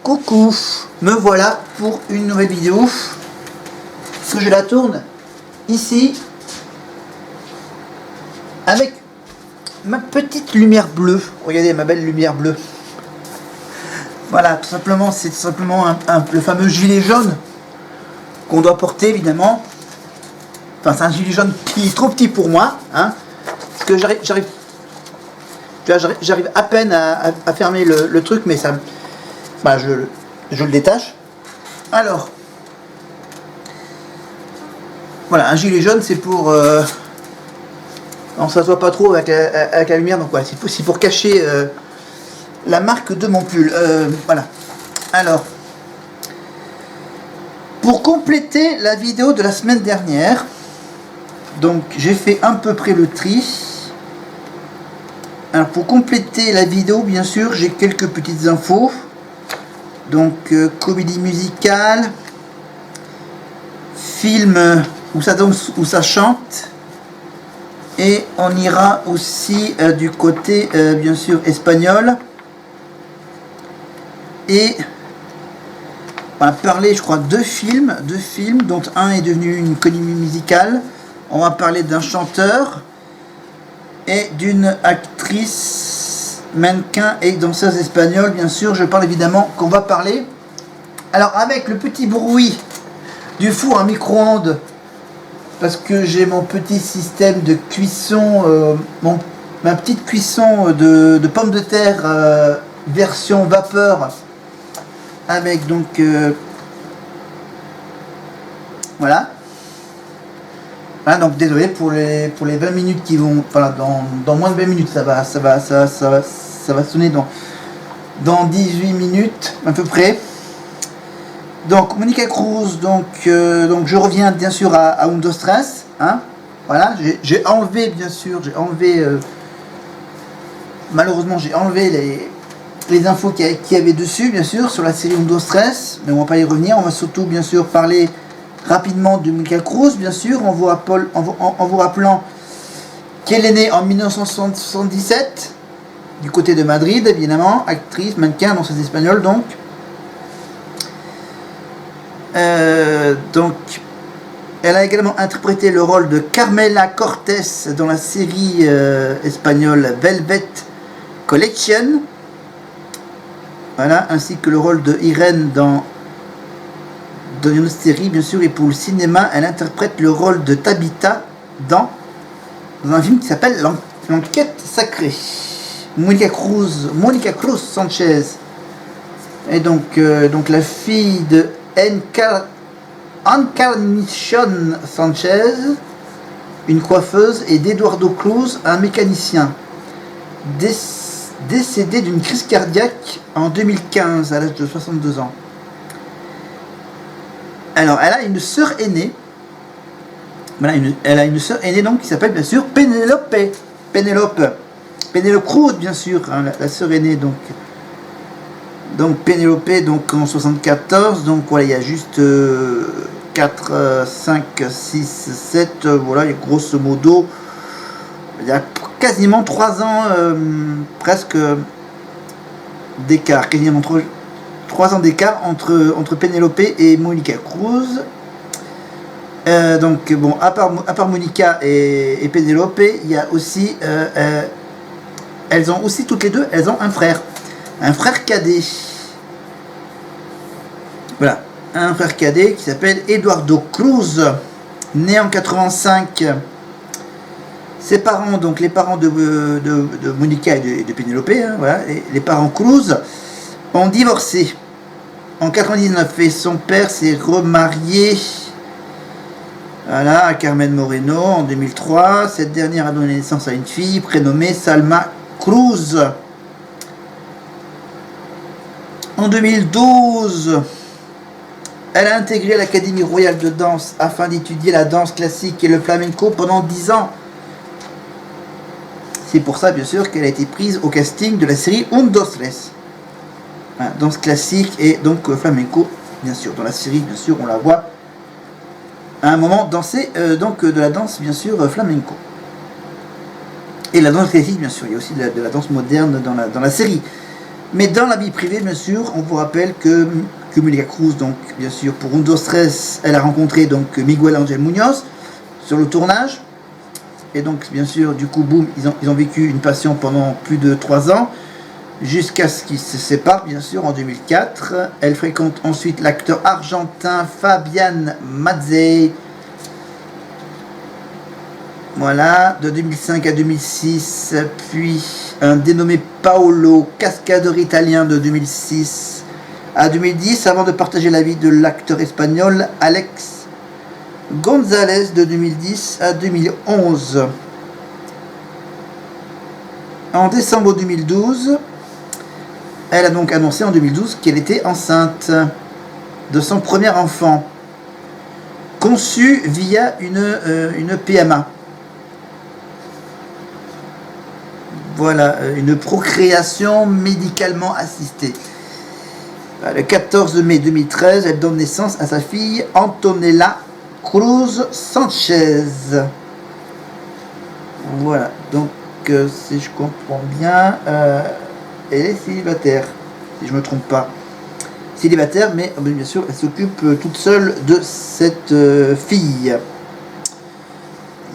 Coucou, me voilà pour une nouvelle vidéo. Parce que je la tourne ici avec ma petite lumière bleue. Regardez ma belle lumière bleue. Voilà, tout simplement, c'est tout simplement le fameux gilet jaune qu'on doit porter évidemment. Enfin, c'est un gilet jaune qui est trop petit pour moi, hein, parce que j'arrive à peine à fermer le truc, mais ça, voilà, je le détache. Alors, voilà, un gilet jaune, c'est pour, on s'assoit pas trop avec la lumière, donc voilà, c'est pour cacher la marque de mon pull. Voilà. Alors, pour compléter la vidéo de la semaine dernière, donc j'ai fait à peu près le tri. Alors pour compléter la vidéo, bien sûr, j'ai quelques petites infos. Donc comédie musicale, film où ça danse, où ça chante, et on ira aussi du côté bien sûr espagnol. Et on va parler, je crois, deux films, dont un est devenu une comédie musicale. On va parler d'un chanteur et d'une actrice, mannequin et danseuse espagnole. Bien sûr, je parle évidemment qu'on va parler. Alors avec le petit bruit du four à micro-ondes, parce que j'ai mon petit système de cuisson, ma petite cuisson de pommes de terre version vapeur, avec donc voilà. Voilà, donc désolé pour les 20 minutes qui vont, voilà, dans moins de 20 minutes, ça va sonner dans 18 minutes à peu près. Donc Monica Cruz, donc je reviens bien sûr à Undo Stress, hein. Voilà, j'ai enlevé, bien sûr, malheureusement j'ai enlevé les infos qu'il y avait dessus, bien sûr, sur la série Undo Stress, mais on va pas y revenir. On va surtout bien sûr parler rapidement de Monica Cruz, bien sûr, en vous rappelant qu'elle est née en 1977, du côté de Madrid, évidemment, actrice, mannequin, danseuse espagnole, donc. Donc, elle a également interprété le rôle de Carmela Cortés dans la série espagnole Velvet Collection, voilà, ainsi que le rôle de Irene dans une série, bien sûr, et pour le cinéma, elle interprète le rôle de Tabitha dans un film qui s'appelle L'Enquête Sacrée. Monica Cruz Sanchez est donc la fille de Encarnación Sanchez, une coiffeuse, et d'Eduardo Cruz, un mécanicien, décédé d'une crise cardiaque en 2015 à l'âge de 62 ans. Alors, elle a une sœur aînée. Voilà, elle a une sœur aînée donc qui s'appelle bien sûr Penélope Cruz, bien sûr, hein, la sœur aînée, donc Penélope, donc en 74. Donc voilà, il y a juste 4, 5, 6, 7, voilà, et grosso modo, il y a quasiment 3 ans presque d'écart, quasiment 3 ans d'écart entre Penélope et Monica Cruz. Donc bon, à part Monica et Penélope, il y a aussi elles ont aussi toutes les deux, elles ont un frère cadet. Voilà, un frère cadet qui s'appelle Eduardo Cruz, né en 85. Ses parents, donc les parents de Monica et de Penélope, hein, voilà, et les parents Cruz ont divorcé en 99 et son père s'est remarié, voilà, à Carmen Moreno en 2003. Cette dernière a donné naissance à une fille prénommée Salma Cruz. En 2012, elle a intégré l'Académie royale de danse afin d'étudier la danse classique et le flamenco pendant 10 ans. C'est pour ça, bien sûr, qu'elle a été prise au casting de la série Undo Stress. Voilà, danse classique et donc flamenco, bien sûr. Dans la série, bien sûr, on la voit à un moment danser donc de la danse, bien sûr, flamenco. Et la danse classique, bien sûr. Il y a aussi de la danse moderne dans la série. Mais dans la vie privée, bien sûr, on vous rappelle que Monica Cruz, donc bien sûr pour Un Dos Tres, elle a rencontré donc Miguel Angel Munoz sur le tournage. Et donc bien sûr, du coup, boum, ils ont vécu une passion pendant plus de 3 ans, jusqu'à ce qu'ils se séparent, bien sûr, en 2004. Elle fréquente ensuite l'acteur argentin Fabián Mazzei. Voilà, de 2005 à 2006, puis un dénommé Paolo, cascadeur italien, de 2006 à 2010, avant de partager la vie de l'acteur espagnol Alex González de 2010 à 2011. En décembre 2012, elle a donc annoncé en 2012 qu'elle était enceinte de son premier enfant, conçu via une PMA. Voilà, une procréation médicalement assistée. Le 14 mai 2013, elle donne naissance à sa fille Antonella Cruz Sanchez. Voilà, donc si je comprends bien, elle est célibataire, si je ne me trompe pas. Célibataire, mais bien sûr, elle s'occupe toute seule de cette fille.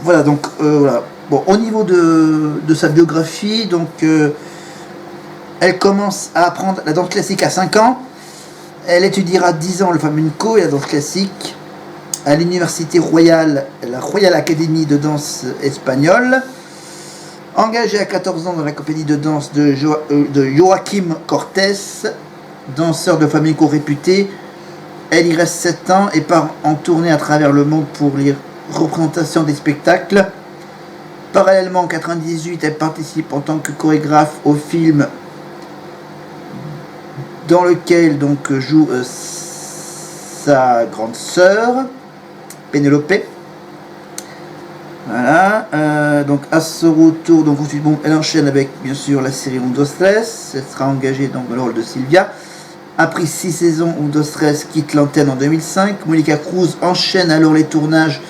Voilà, donc voilà. Bon, au niveau de sa biographie, donc elle commence à apprendre la danse classique à 5 ans. Elle étudiera 10 ans le flamenco et la danse classique à l'université royale, la Royal Academy de danse espagnole. Engagée à 14 ans dans la compagnie de danse de Joaquim Cortés, danseur de flamenco réputé, elle y reste 7 ans et part en tournée à travers le monde pour les représentations des spectacles. Parallèlement, en 1998, elle participe en tant que chorégraphe au film dans lequel donc joue sa grande sœur, Pénélope. Voilà. Donc à ce retour, donc ensuite, bon, elle enchaîne avec bien sûr la série Un Dos Tres. Elle sera engagée dans le rôle de Sylvia. Après 6 saisons, Un Dos Tres quitte l'antenne en 2005. Monica Cruz enchaîne alors les tournages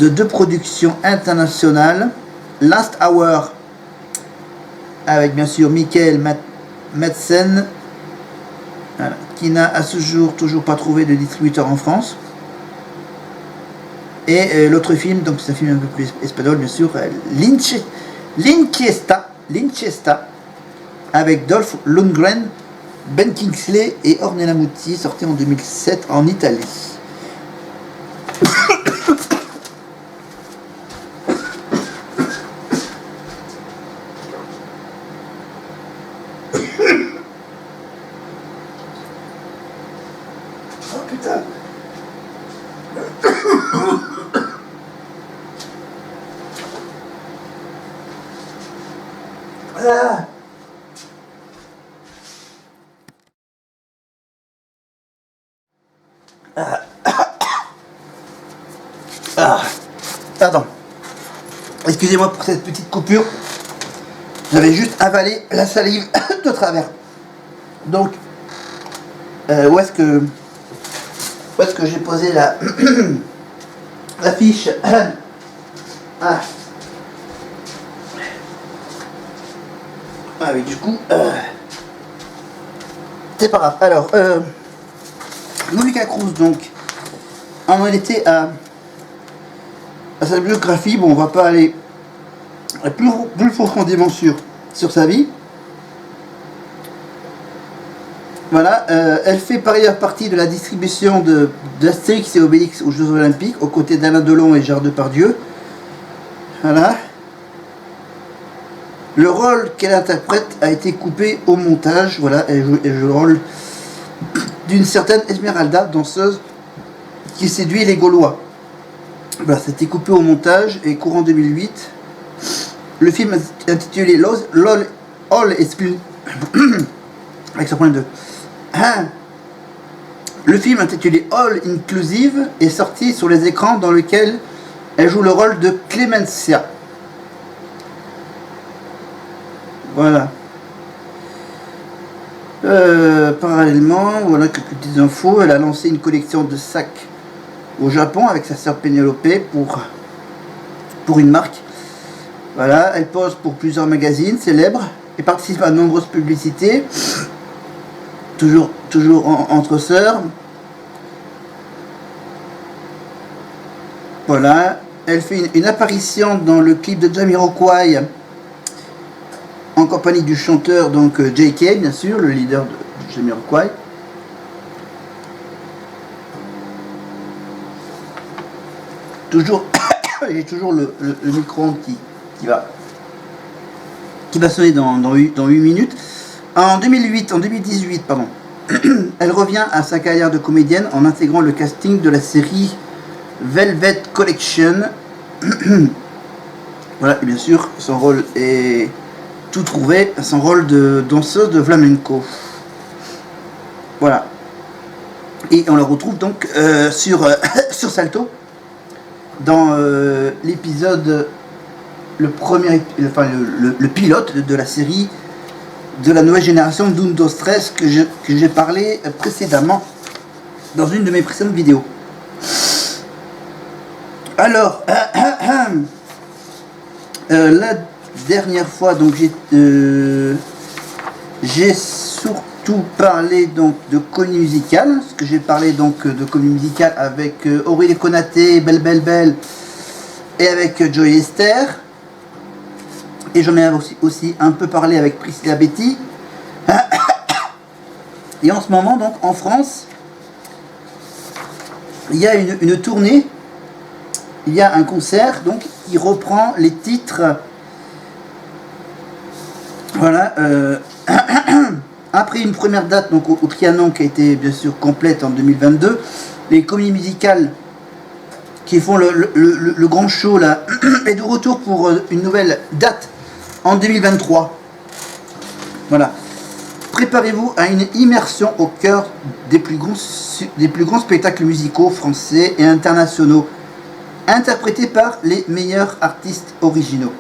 de 2 productions internationales. Last Hour avec bien sûr Michael Madsen, voilà, qui n'a à ce jour toujours pas trouvé de distributeur en France. Et l'autre film, donc c'est un film un peu plus espagnol bien sûr, L'Inquiesta avec Dolph Lundgren, Ben Kingsley et Ornella Muti, sorti en 2007 en Italie. Oh putain. Ah. Pardon. Excusez-moi pour cette petite coupure. J'avais juste avalé la salive de travers. Donc, où est-ce que j'ai posé la fiche? Ah oui, du coup, c'est pas grave. Alors, Monica Cruz, donc, en était à sa biographie. Bon, on va pas aller plus profondément sur sa vie. Voilà, elle fait par ailleurs partie de la distribution d'Astérix et Obélix aux Jeux Olympiques, aux côtés d'Alain Delon et Gérard Depardieu. Voilà. Le rôle qu'elle interprète a été coupé au montage. Voilà, elle joue le rôle d'une certaine Esmeralda, danseuse qui séduit les Gaulois. Voilà, c'était coupé au montage et courant 2008. Le film intitulé LOL All Exclusive avec ce problème de le film intitulé All Inclusive est sorti sur les écrans, dans lequel elle joue le rôle de Clemencia. Voilà. Parallèlement, voilà quelques petites infos. Elle a lancé une collection de sacs au Japon avec sa sœur Pénélope pour une marque. Voilà, elle pose pour plusieurs magazines célèbres et participe à de nombreuses publicités. toujours entre sœurs. Voilà, elle fait une apparition dans le clip de Jamiroquai en compagnie du chanteur donc J.K. bien sûr, le leader de Jamiroquai. Toujours, j'ai toujours le micro-ondes qui va sonner dans 8 minutes. En 2018, pardon, elle revient à sa carrière de comédienne en intégrant le casting de la série Velvet Collection. Voilà, et bien sûr, son rôle est tout trouvé, son rôle de danseuse de flamenco. Voilà. Et on la retrouve donc sur Salto, dans l'épisode, le pilote de la série de la nouvelle génération d'Uno Dos Tres que j'ai parlé précédemment dans une de mes précédentes vidéos. Alors, la dernière fois, donc j'ai surtout parlé donc de comédie musicale, parce que j'ai parlé donc de comédie musicale avec Aurélie Konaté, Belle et avec Joey Esther. Et j'en ai aussi un peu parlé avec Priscilla Betty. Et en ce moment, donc, en France, il y a une tournée, il y a un concert donc qui reprend les titres. Voilà. Après une première date donc au Trianon qui a été bien sûr complète en 2022, les comédies musicales qui font le grand show là est de retour pour une nouvelle date en 2023. Voilà. Préparez-vous à une immersion au cœur des plus grands spectacles musicaux français et internationaux, interprétés par les meilleurs artistes originaux.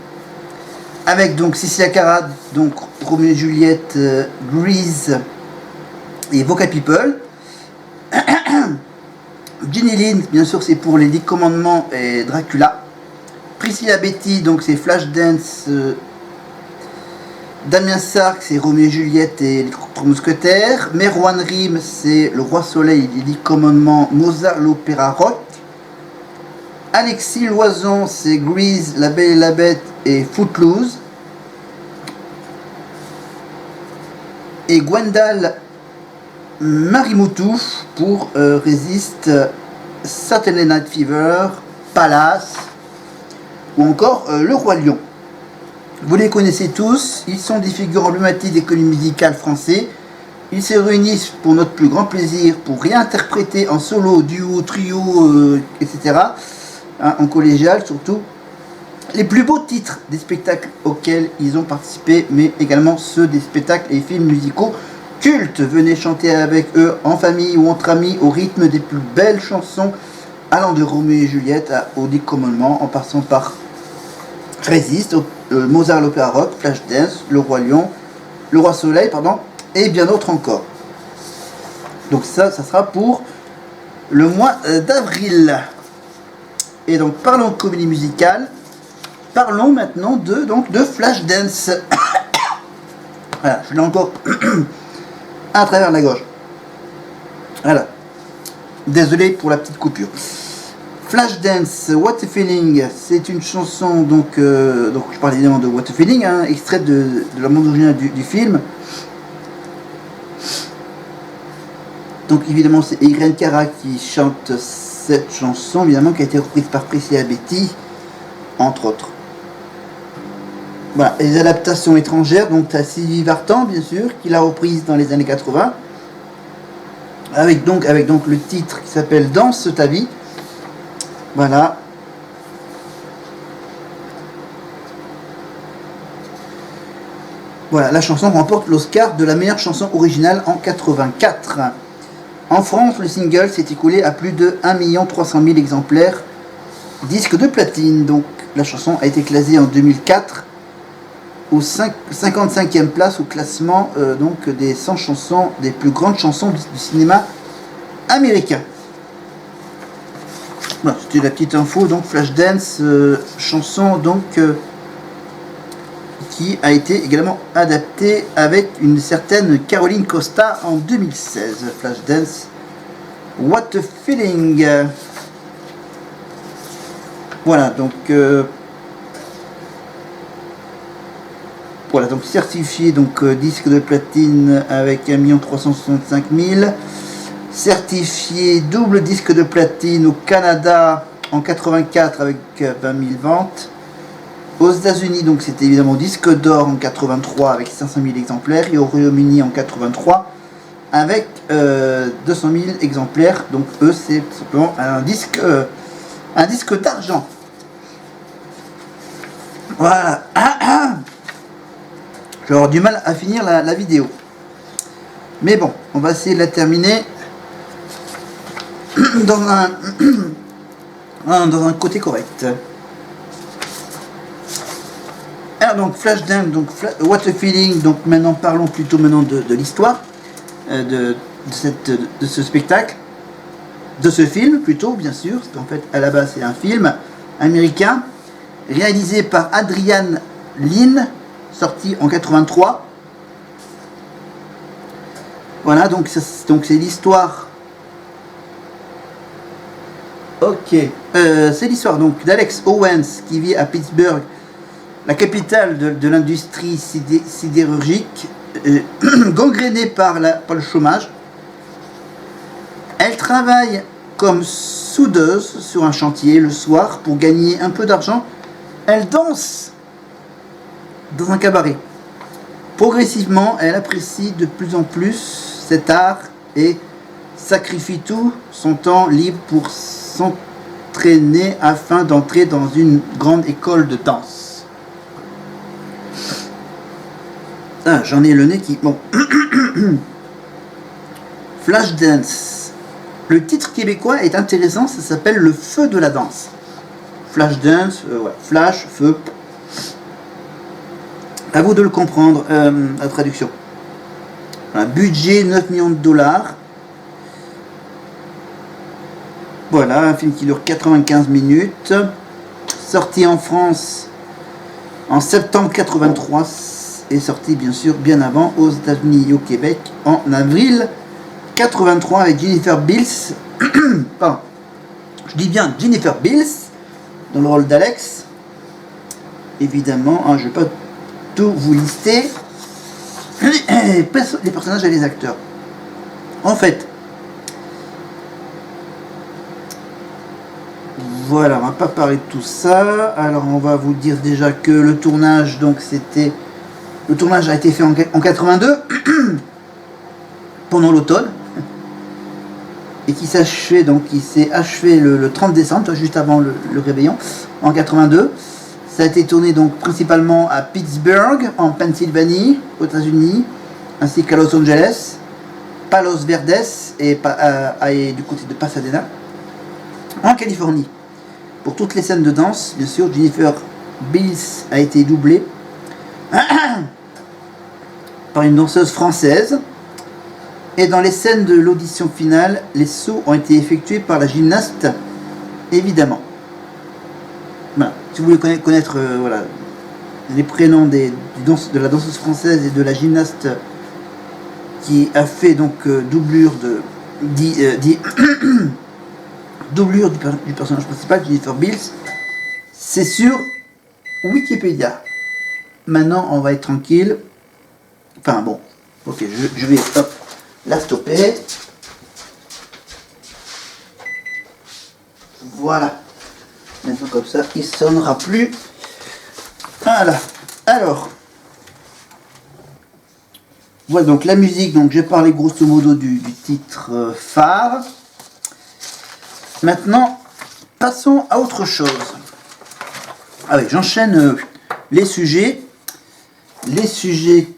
Avec donc Cecilia Cara, donc Roméo et Juliette, Grease et Vocal People. Ginny Lind, bien sûr, c'est pour les 10 commandements et Dracula. Priscilla Betty, donc c'est Flashdance. Damien Sark, c'est Roméo et Juliette et les 3 mousquetaires. Merwan Rim, c'est Le Roi Soleil et les 10 commandements, Mozart l'opéra rock. Alexis Loison, c'est Grease, La Belle et la Bête et Footloose. Et Gwendal Marimoutou pour Resist, Saturday Night Fever, Palace ou encore Le Roi Lion. Vous les connaissez tous, ils sont des figures emblématiques des comédies musicales français. Ils se réunissent pour notre plus grand plaisir pour réinterpréter en solo, duo, trio, etc. En collégial surtout, les plus beaux titres des spectacles auxquels ils ont participé, mais également ceux des spectacles et films musicaux cultes. Venez chanter avec eux en famille ou entre amis au rythme des plus belles chansons allant de Roméo et Juliette aux 10 commandements en passant par Resist, Mozart l'opéra rock, Flashdance, Le Roi Lion, Le Roi Soleil, pardon, et bien d'autres encore. Donc ça sera pour le mois d'avril. Et donc parlons de comédie musicale. Parlons maintenant de Flashdance. Voilà, je l'ai encore à travers la gorge. Voilà. Désolé pour la petite coupure. Flashdance, What a Feeling, c'est une chanson, donc je parle évidemment de What a Feeling, hein, extrait de la bande originale du film. Donc évidemment c'est Irene Cara qui chante cette chanson, évidemment, qui a été reprise par Priscilla Betty, entre autres. Voilà, les adaptations étrangères, donc tu as Sylvie Vartan, bien sûr, qui l'a reprise dans les années 80, avec donc le titre qui s'appelle Danse ta vie. Voilà. Voilà, la chanson remporte l'Oscar de la meilleure chanson originale en 84. En France, le single s'est écoulé à plus de 1 300 000 exemplaires, disque de platine. Donc la chanson a été classée en 2004 aux 55e place au classement donc des 100 chansons, des plus grandes chansons du cinéma américain. Voilà, c'était la petite info. Donc Flashdance, chanson donc qui a été également adapté avec une certaine Caroline Costa en 2016. Flashdance, What a Feeling. Voilà, donc voilà, donc certifié donc disque de platine avec 1 365 000. Certifié double disque de platine au Canada en 84 avec 20 000 ventes. Aux États-Unis, donc c'était évidemment disque d'or en 83 avec 500 000 exemplaires, et au Royaume-Uni en 83 avec 200 000 exemplaires. Donc eux, c'est simplement un disque d'argent. Voilà. Je vais avoir du mal à finir la vidéo. Mais bon, on va essayer de la terminer dans un côté correct. Alors donc Flashdance, donc What a Feeling. Donc maintenant parlons plutôt de l'histoire de ce spectacle, de ce film plutôt, bien sûr, parce qu'en fait à la base c'est un film américain réalisé par Adrian Lyne, sorti en 83. Voilà, donc c'est l'histoire. Ok, c'est l'histoire donc d'Alex Owens qui vit à Pittsburgh, la capitale de l'industrie sidérurgique, gangrénée par le chômage. Elle travaille comme soudeuse sur un chantier le soir pour gagner un peu d'argent. Elle danse dans un cabaret. Progressivement, elle apprécie de plus en plus cet art et sacrifie tout son temps libre pour s'entraîner afin d'entrer dans une grande école de danse. Ah, j'en ai le nez qui... Bon. Flashdance. Le titre québécois est intéressant, ça s'appelle Le Feu de la danse. Flashdance, ouais, flash, feu. À vous de le comprendre, la traduction. Un budget 9 millions de dollars. Voilà, un film qui dure 95 minutes. Sorti en France en septembre 83 et sorti bien sûr bien avant aux États-Unis et au Québec en avril 83 avec Jennifer Beals. Pardon. Je dis bien Jennifer Beals dans le rôle d'Alex. Évidemment, hein, je ne vais pas tout vous lister. Les personnages et les acteurs. En fait, voilà, on va pas parler de tout ça. Alors on va vous dire déjà que le tournage, donc le tournage a été fait en 82 pendant l'automne et qui s'est achevé le 30 décembre, juste avant le réveillon en 82. Ça a été tourné donc principalement à Pittsburgh en Pennsylvanie aux États-Unis, ainsi qu'à Los Angeles, Palos Verdes et du côté de Pasadena en Californie. Pour toutes les scènes de danse, bien sûr, Jennifer Beals a été doublée par une danseuse française. Et dans les scènes de l'audition finale, les sauts ont été effectués par la gymnaste, évidemment. Voilà. Si vous voulez connaître voilà, les prénoms de la danseuse française et de la gymnaste qui a fait donc doublure doublure du personnage principal, Jennifer Beals, c'est sur Wikipédia. Maintenant, on va être tranquille. Enfin bon, ok, je vais la stopper. Voilà. Maintenant comme ça, il ne sonnera plus. Voilà. Alors, voilà donc la musique. Donc j'ai parlé grosso modo du titre phare. Maintenant, passons à autre chose. Ah oui, j'enchaîne les sujets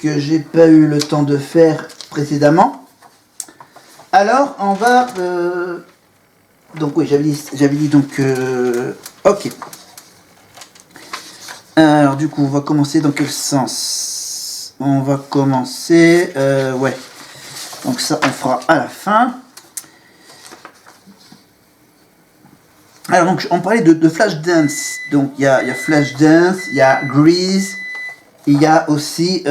que j'ai pas eu le temps de faire précédemment. Alors, on va donc oui, j'avais dit donc ok. Alors du coup, on va commencer dans quel sens? On va commencer ouais. Donc ça, on fera à la fin. Alors donc on parlait de Flashdance. Donc il y a Flashdance, il y a Grease, Il y a aussi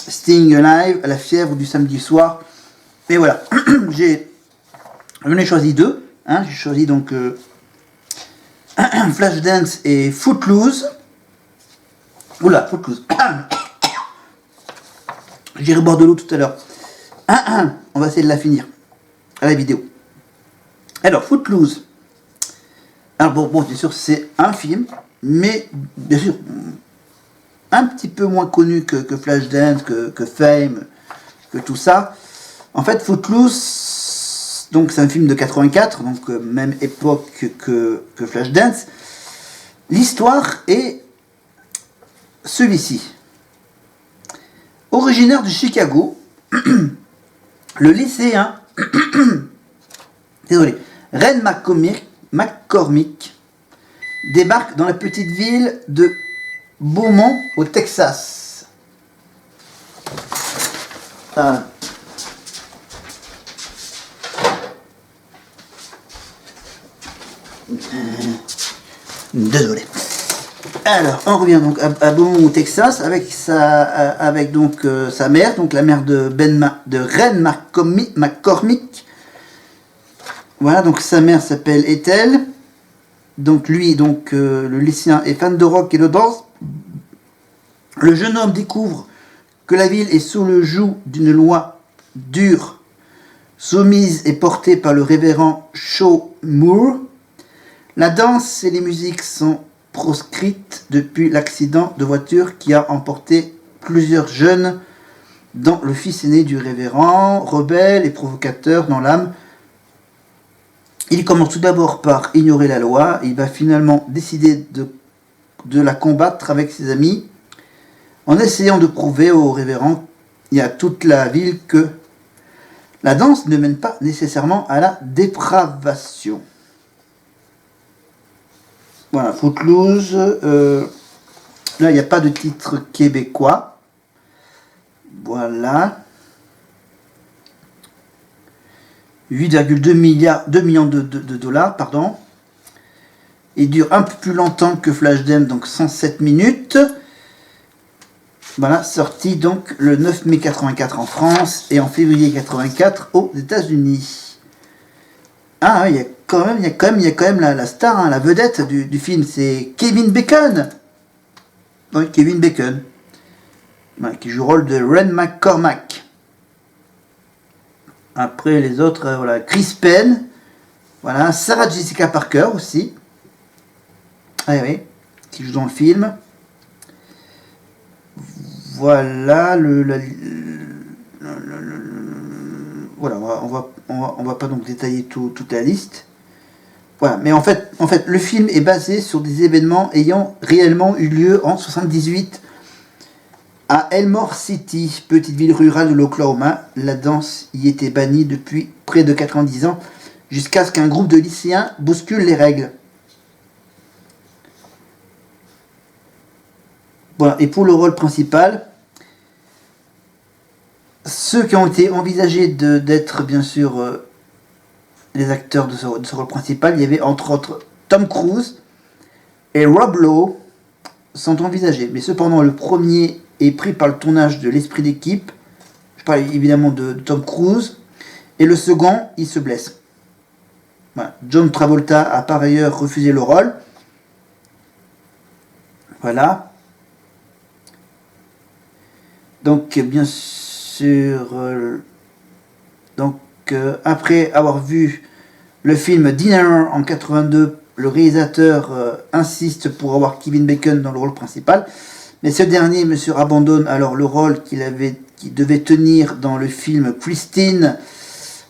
Staying Alive, La fièvre du samedi soir. Et voilà, j'en ai choisi deux. Hein, j'ai choisi donc Flashdance et Footloose. Oula, Footloose. J'irai boire de l'eau tout à l'heure. On va essayer de la finir à la vidéo. Alors, Footloose. Alors bon, bien sûr, c'est un film, mais bien sûr, un petit peu moins connu que Flashdance, que Fame, que tout ça. En fait, Footloose, donc c'est un film de 84, donc même époque que Flashdance. L'histoire est celui-ci. Originaire de Chicago, le lycéen, désolé, Ren McCormick débarque dans la petite ville de Beaumont au Texas. Désolé. Alors, on revient donc à Beaumont au Texas avec sa mère, donc la mère de Ren McCormick. Voilà, donc sa mère s'appelle Ethel. Donc lui, le lycéen est fan de rock et de danse. Le jeune homme découvre que la ville est sous le joug d'une loi dure, soumise et portée par le révérend Shaw Moore. La danse et les musiques sont proscrites depuis l'accident de voiture qui a emporté plusieurs jeunes, dont le fils aîné du révérend, rebelle et provocateur dans l'âme. Il commence tout d'abord par ignorer la loi. Il va finalement décider de la combattre avec ses amis en essayant de prouver au révérend et à toute la ville que la danse ne mène pas nécessairement à la dépravation. Voilà, Footloose. Là, il n'y a pas de titre québécois. Voilà. 8,2 millions de dollars, pardon. Il dure un peu plus longtemps que Flashdance, donc 107 minutes. Voilà, sorti donc le 9 mai 84 en France et en février 84 aux États-Unis. Ah, il y a quand même la star, hein, la vedette du film, c'est Kevin Bacon. Oui, Kevin Bacon. Voilà, qui joue le rôle de Ren McCormack. Après les autres, voilà, Chris Penn, voilà, Sarah Jessica Parker aussi, oui, qui joue dans le film. Voilà voilà, on va pas donc détailler toute la liste. Voilà, mais en fait, le film est basé sur des événements ayant réellement eu lieu en 78. À Elmore City, petite ville rurale de l'Oklahoma, la danse y était bannie depuis près de 90 ans, jusqu'à ce qu'un groupe de lycéens bouscule les règles. Voilà, et pour le rôle principal, ceux qui ont été envisagés d'être bien sûr les acteurs de ce rôle principal, il y avait entre autres Tom Cruise et Rob Lowe sont envisagés. Mais cependant, le premier est pris par le tournage de L'Esprit d'équipe. Je parle évidemment de Tom Cruise. Et le second, il se blesse. Voilà. John Travolta a par ailleurs refusé le rôle. Voilà. Donc, bien sûr... après avoir vu le film Dinner en 82, le réalisateur insiste pour avoir Kevin Bacon dans le rôle principal. Mais ce dernier, monsieur, abandonne alors le rôle qu'il devait tenir dans le film Christine.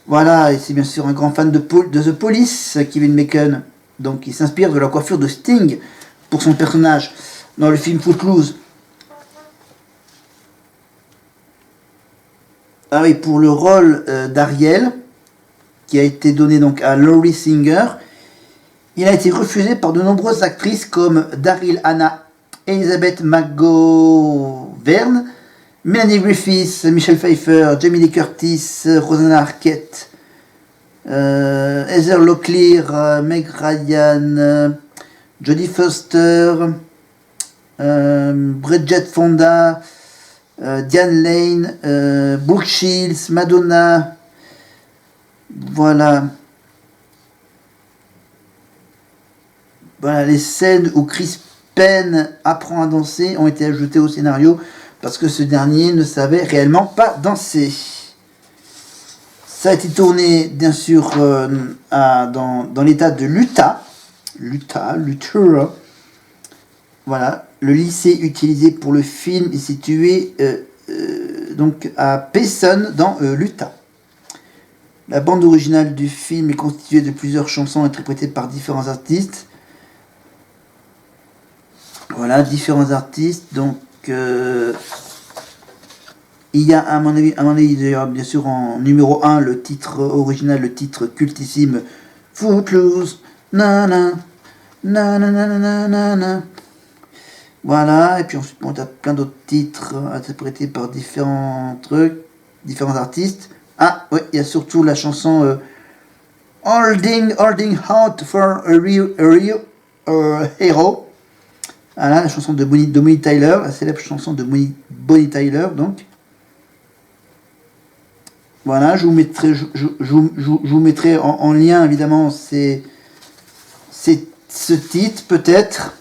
Voilà, et c'est bien sûr un grand fan de The Police, Kevin Bacon. Donc il s'inspire de la coiffure de Sting pour son personnage dans le film Footloose. Ah oui, pour le rôle d'Ariel, qui a été donné donc à Laurie Singer, il a été refusé par de nombreuses actrices comme Daryl Hannah, Elizabeth McGovern, Melanie Griffiths, Michelle Pfeiffer, Jamie Lee Curtis, Rosanna Arquette, Heather Locklear, Meg Ryan, Jodie Foster, Bridget Fonda, Diane Lane, Brooke Shields, Madonna. Voilà. Voilà, les scènes où Chris Penn apprend à danser ont été ajoutées au scénario parce que ce dernier ne savait réellement pas danser. Ça a été tourné bien sûr dans l'état de l'Utah. L'Utah. Voilà, le lycée utilisé pour le film est situé donc à Payson dans l'Utah. La bande originale du film est constituée de plusieurs chansons interprétées par différents artistes. Voilà, différents artistes. Donc, il y a à mon avis d'ailleurs, bien sûr, en numéro 1, le titre original, le titre cultissime Footloose. Nana, nanana. Voilà, et puis ensuite, on a plein d'autres titres interprétés par différents artistes. Ah, ouais, il y a surtout la chanson Holding Out for a Real Hero. Voilà, la chanson de Bonnie Tyler, la célèbre chanson de Bonnie Tyler, donc. Voilà, je vous mettrai en lien, évidemment, ce titre, peut-être.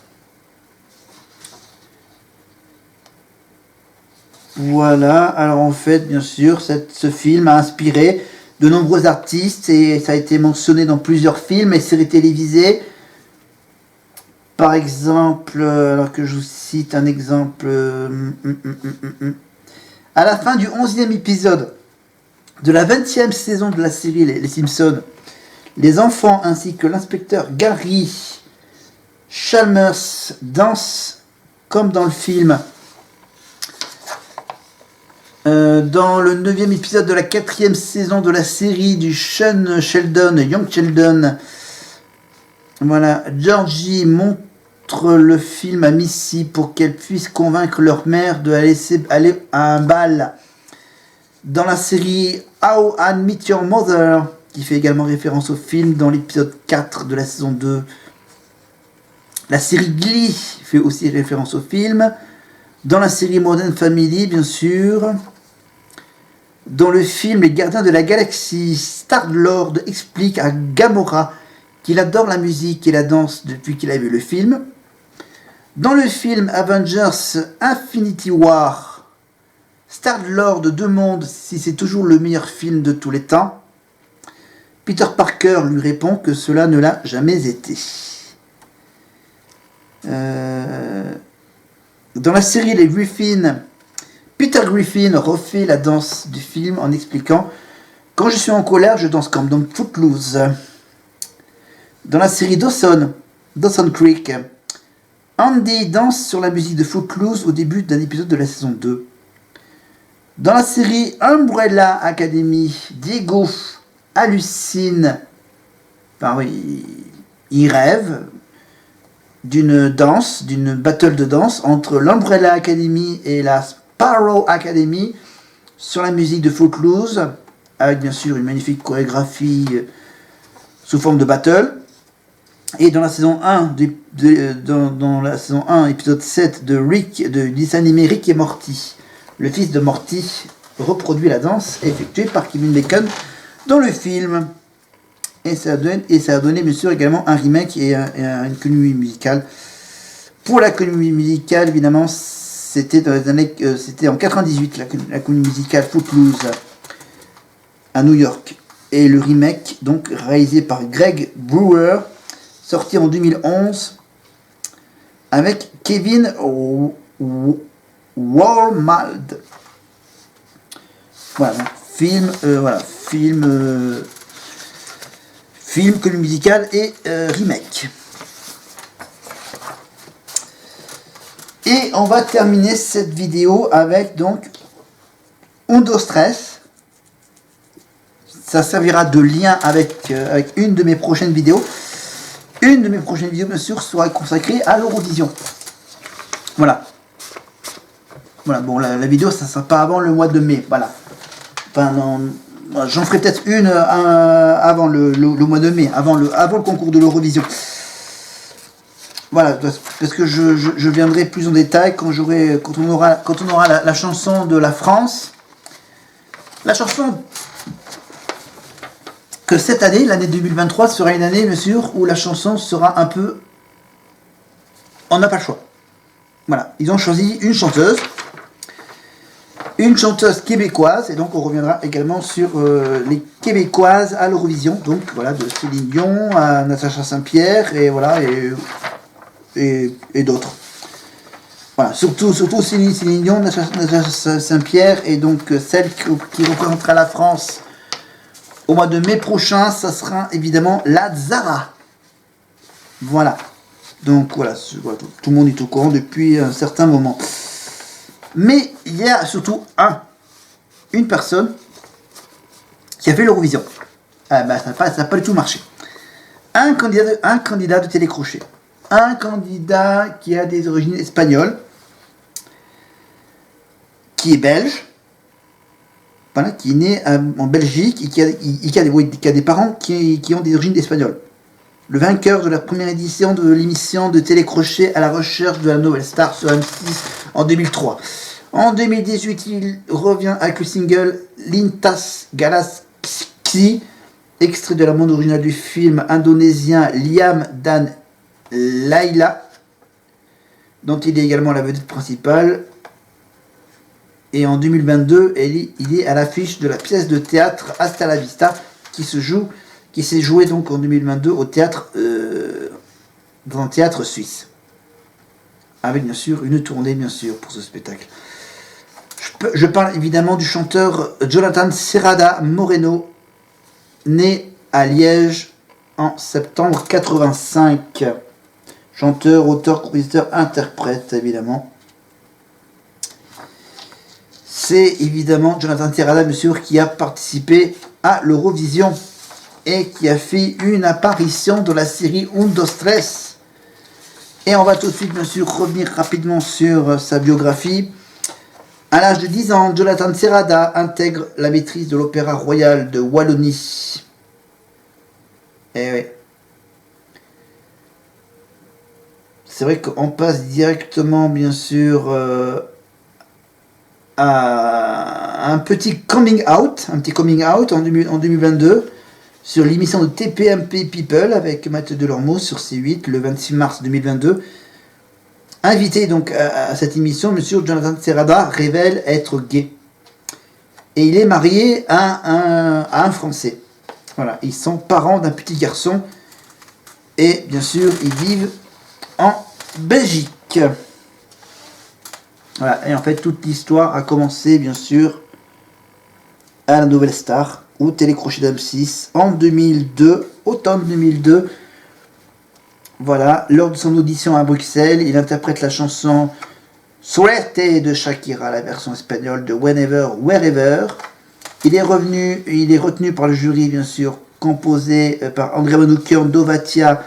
Voilà, alors en fait, bien sûr, ce film a inspiré de nombreux artistes et ça a été mentionné dans plusieurs films et séries télévisées. Par exemple, alors que je vous cite un exemple, à la fin du 11e épisode de la 20e saison de la série Les Simpsons, les enfants ainsi que l'inspecteur Gary Chalmers dansent comme dans le film. Dans le 9e épisode de la 4e saison de la série du Young Sheldon, voilà, Georgie montre le film à Missy pour qu'elle puisse convaincre leur mère de la laisser aller à un bal. Dans la série How I Met Your Mother, qui fait également référence au film dans l'épisode 4 de la saison 2. La série Glee fait aussi référence au film. Dans la série Modern Family, bien sûr. Dans le film Les Gardiens de la Galaxie, Star-Lord explique à Gamora qu'il adore la musique et la danse depuis qu'il a vu le film. Dans le film Avengers Infinity War, Star-Lord demande si c'est toujours le meilleur film de tous les temps. Peter Parker lui répond que cela ne l'a jamais été. Dans la série Les Griffin, Peter Griffin refait la danse du film en expliquant « Quand je suis en colère, je danse comme dans Footloose ». Dans la série Dawson Creek, Andy danse sur la musique de Footloose au début d'un épisode de la saison 2. Dans la série Umbrella Academy, Diego hallucine, enfin oui, il rêve d'une battle de danse entre l'Umbrella Academy et la Sparrow Academy sur la musique de Footloose, avec bien sûr une magnifique chorégraphie sous forme de battle. Et dans la saison 1, dans la saison 1, épisode 7 du dessin animé Rick et Morty, le fils de Morty reproduit la danse effectuée par Kevin Bacon dans le film. Et ça a donné bien sûr également un remake et une comédie musicale. Pour la comédie musicale, évidemment, c'était en 98 la comédie musicale Footloose à New York. Et le remake, donc réalisé par Greg Brewer, sorti en 2011 avec Kevin Wormald. Voilà, film, comédie musicale et remake. Et on va terminer cette vidéo avec donc Undo Stress. Ça servira de lien avec une de mes prochaines vidéos. Une de mes prochaines vidéos, bien sûr, sera consacrée à l'Eurovision. Voilà. Voilà, bon, la vidéo, ça ne sera pas avant le mois de mai. Voilà. Enfin, j'en ferai peut-être une avant le mois de mai, avant le concours de l'Eurovision. Voilà, parce que je viendrai plus en détail quand on aura la chanson de la France. La chanson que cette année, l'année 2023, sera une année, bien sûr, où la chanson sera un peu... On n'a pas le choix. Voilà, ils ont choisi une chanteuse québécoise, et donc on reviendra également sur les Québécoises à l'Eurovision, donc voilà, de Céline Dion à Natacha Saint-Pierre, et voilà, et d'autres. Voilà, surtout Céline Dion, Natacha Saint-Pierre, et donc celle qui représentera la France au mois de mai prochain, ça sera évidemment la Zara. Voilà. Donc voilà, tout le monde est au courant depuis un certain moment. Mais il y a surtout une personne qui a fait l'Eurovision. Ça n'a pas du tout marché. Un candidat de télécrochet. Un candidat qui a des origines espagnoles, qui est belge, voilà, qui est né en Belgique et qui a des parents qui ont des origines espagnoles. Le vainqueur de la première édition de l'émission de télécrochet à la recherche de la nouvelle star sur M6 en 2003. En 2018, il revient avec le single Lintas Galaxy, extrait de la bande originale du film indonésien Liam Dan Laila, dont il est également la vedette principale. Et en 2022, il est à l'affiche de la pièce de théâtre Hasta la Vista, qui s'est jouée donc en 2022 au théâtre, dans un théâtre suisse. Avec bien sûr une tournée bien sûr pour ce spectacle. Je parle évidemment du chanteur Jonathan Serrada Moreno, né à Liège en septembre 85. Chanteur, auteur, compositeur, interprète évidemment. C'est évidemment Jonathan Serrada, bien sûr, qui a participé à l'Eurovision et qui a fait une apparition dans la série Un, Dos, Tres. Et on va tout de suite, bien sûr, revenir rapidement sur sa biographie. À l'âge de 10 ans, Jonathan Serrada intègre la maîtrise de l'Opéra Royal de Wallonie. Eh oui. C'est vrai qu'on passe directement, bien sûr, à un petit coming out en 2022 sur l'émission de TPMP People avec Mathieu Delormeau sur C8 le 26 mars 2022. Invité donc à cette émission, monsieur Jonathan Serrada révèle être gay. Et il est marié à un Français. Voilà, ils sont parents d'un petit garçon. Et bien sûr, ils vivent en Belgique. Voilà, et en fait, toute l'histoire a commencé, bien sûr, à la Nouvelle Star, ou Télécrochet d'M6, en 2002, automne 2002. Voilà, lors de son audition à Bruxelles, il interprète la chanson Suerte de Shakira, la version espagnole de Whenever, Wherever. Il est retenu par le jury, bien sûr, composé par André Manoukian, Dovatia,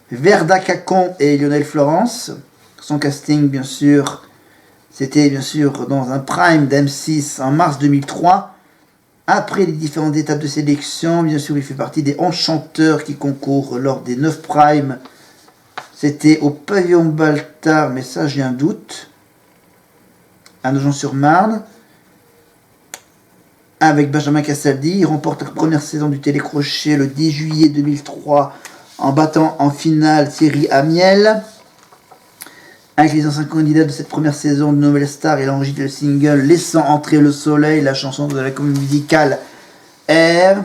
Verda Cacon et Lionel Florence. Son casting, bien sûr, c'était bien sûr dans un prime d'M6 en mars 2003. Après les différentes étapes de sélection, bien sûr, il fait partie des 11 chanteurs qui concourent lors des 9 primes. C'était au pavillon Baltard, mais ça j'ai un doute, à Nogent-sur-Marne. Avec Benjamin Castaldi, il remporte la première saison du télécrochet le 10 juillet 2003 en battant en finale Thierry Amiel. Avec les anciens candidats de cette première saison de Nouvelle Star, il enregistre le single Laissant entrer le soleil, la chanson de la comédie musicale R.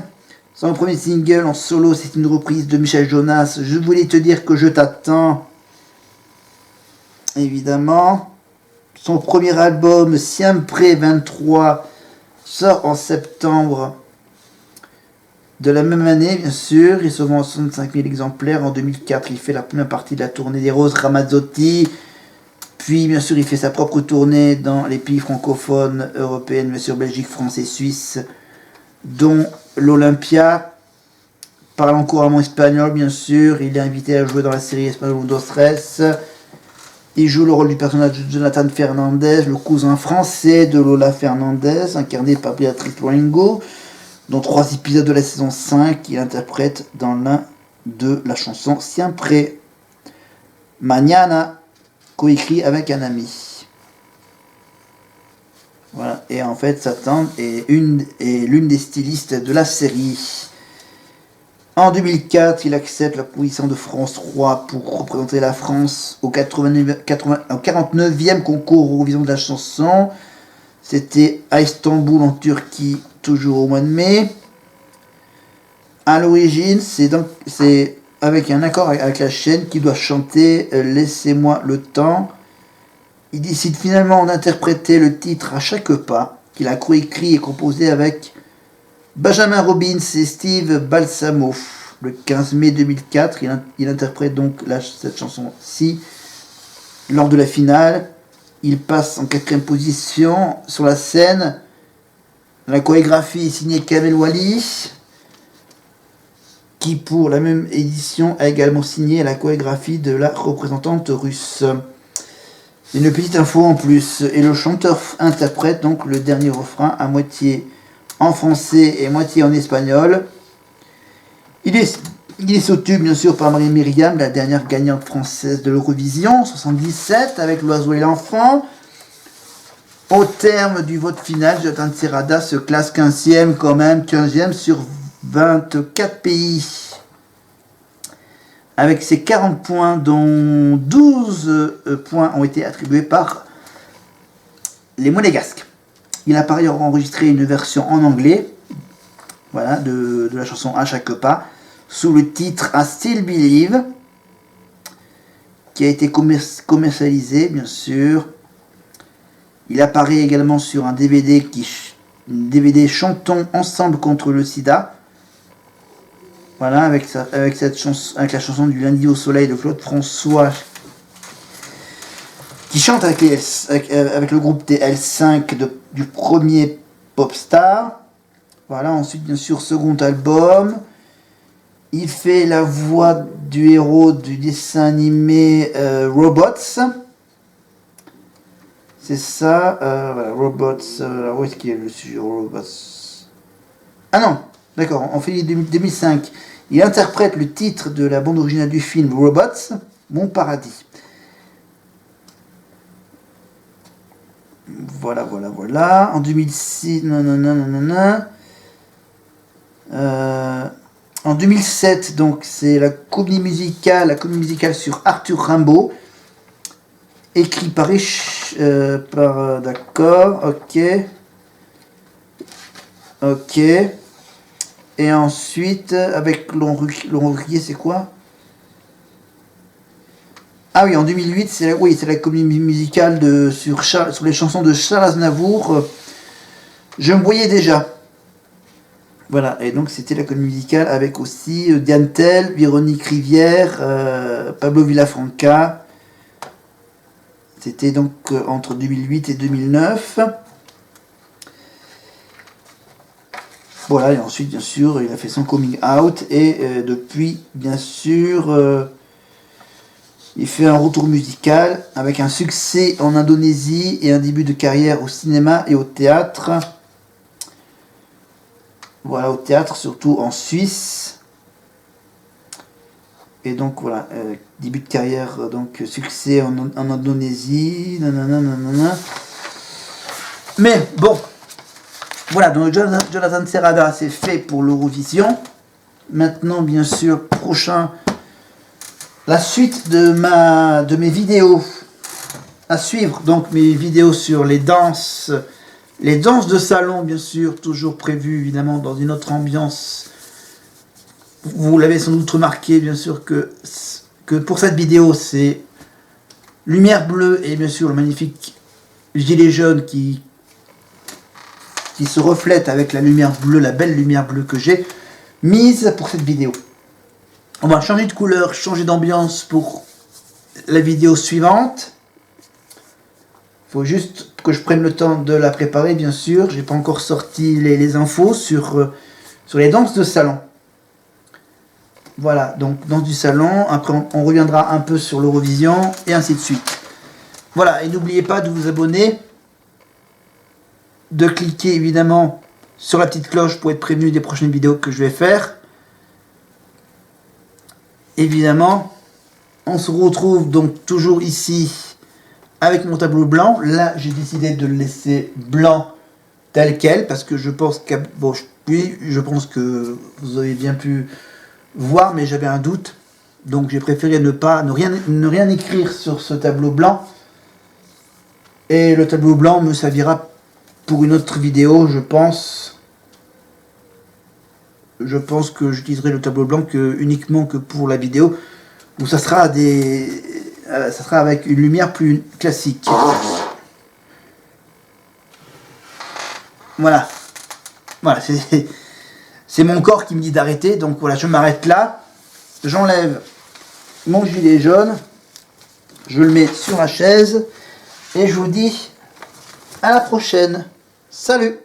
Son premier single en solo, c'est une reprise de Michel Jonas, Je voulais te dire que je t'attends. Évidemment. Son premier album, Siempre 23, sort en septembre de la même année, bien sûr. Il se vend 65 000 exemplaires. En 2004, il fait la première partie de la tournée des Roses Ramazzotti. Puis, bien sûr, il fait sa propre tournée dans les pays francophones européennes, bien sûr, Belgique, France et Suisse, dont l'Olympia. Parlant couramment espagnol, bien sûr. Il est invité à jouer dans la série espagnole Un, Dos, Tres. Il joue le rôle du personnage de Jonathan Fernandez, le cousin français de Lola Fernandez, incarné par Béatrice Luengo. Dans 3 épisodes de la saison 5, il interprète dans l'un de la chanson Siempre. Mañana, coécrit avec un ami. Voilà, et en fait, Satan est l'une des stylistes de la série. En 2004, il accepte la position de France 3 pour représenter la France au 49e concours Eurovision de la chanson. C'était à Istanbul en Turquie, toujours au mois de mai. À l'origine, c'est avec un accord avec la chaîne qui doit chanter Laissez-moi le temps. Il décide finalement d'interpréter le titre à chaque pas, qu'il a coécrit et composé avec Benjamin Robbins et Steve Balsamo. Le 15 mai 2004, il interprète donc cette chanson-ci. Lors de la finale, il passe en 4e position sur la scène. La chorégraphie est signée Kamel Wally, qui pour la même édition a également signé la chorégraphie de la représentante russe. Une petite info en plus, et le chanteur interprète donc le dernier refrain à moitié en français et moitié en espagnol. Il est soutenu bien sûr par Marie-Myriam, la dernière gagnante française de l'Eurovision, 77, avec L'Oiseau et l'Enfant. Au terme du vote final, Jonathan Serrada se classe 15e quand même, 15e sur 24 pays. Avec ses 40 points, dont 12 points ont été attribués par les Monégasques. Il a par ailleurs enregistré une version en anglais, voilà, de la chanson À chaque pas, sous le titre I Still Believe, qui a été commercialisé, bien sûr. Il apparaît également sur un DVD DVD Chantons ensemble contre le sida. Voilà, avec la chanson du Lundi au soleil de Claude François, qui chante avec le groupe des L5 du premier Popstar. Voilà, ensuite bien sûr second album. Il fait la voix du héros du dessin animé Robots. C'est ça, voilà, Robots. Où est-ce qu'il y a le sujet Robots? Ah non, d'accord, en février 2005. Il interprète le titre de la bande originale du film Robots, Mon Paradis. Voilà. En 2006, en 2007, donc c'est la comédie musicale sur Arthur Rimbaud, écrit par d'accord, ok. Et ensuite, avec Laurent Ruquier, c'est quoi? Ah oui, en 2008, c'est la comédie musicale sur les chansons de Charles Aznavour. Je me voyais déjà. Voilà, et donc c'était la comédie musicale avec aussi Diane Tell, Véronique Rivière, Pablo Villafranca. C'était donc entre 2008 et 2009. Voilà, et ensuite, bien sûr, il a fait son coming out, et depuis, bien sûr, il fait un retour musical avec un succès en Indonésie et un début de carrière au cinéma et au théâtre. Voilà, au théâtre, surtout en Suisse. Et donc, voilà, début de carrière, donc succès en Indonésie, nanana. Mais, bon, voilà, donc Jonathan Serrada, c'est fait pour l'Eurovision. Maintenant, bien sûr, la suite de mes vidéos à suivre, donc mes vidéos sur les danses de salon, bien sûr, toujours prévues évidemment dans une autre ambiance. Vous l'avez sans doute remarqué, bien sûr, que pour cette vidéo, c'est lumière bleue et bien sûr le magnifique gilet jaune qui se reflète avec la lumière bleue, la belle lumière bleue que j'ai mise pour cette vidéo. On va changer de couleur, changer d'ambiance pour la vidéo suivante. Il faut juste que je prenne le temps de la préparer, bien sûr. J'ai pas encore sorti les infos sur les danses de salon. Voilà, donc danse du salon. Après, on reviendra un peu sur l'Eurovision et ainsi de suite. Voilà, et n'oubliez pas de vous abonner, de cliquer évidemment sur la petite cloche pour être prévenu des prochaines vidéos que je vais faire. Évidemment, On se retrouve donc toujours ici avec mon tableau blanc. Là, j'ai décidé de le laisser blanc tel quel parce que je pense que bon, je pense que vous avez bien pu voir, mais j'avais un doute. Donc j'ai préféré ne rien écrire sur ce tableau blanc. Et le tableau blanc me servira pour une autre vidéo, je pense. Je pense que j'utiliserai le tableau blanc uniquement que pour la vidéo, où ça sera avec une lumière plus classique. Voilà. Voilà, c'est mon corps qui me dit d'arrêter, donc voilà, je m'arrête là. J'enlève mon gilet jaune, je le mets sur la chaise et je vous dis à la prochaine. Salut!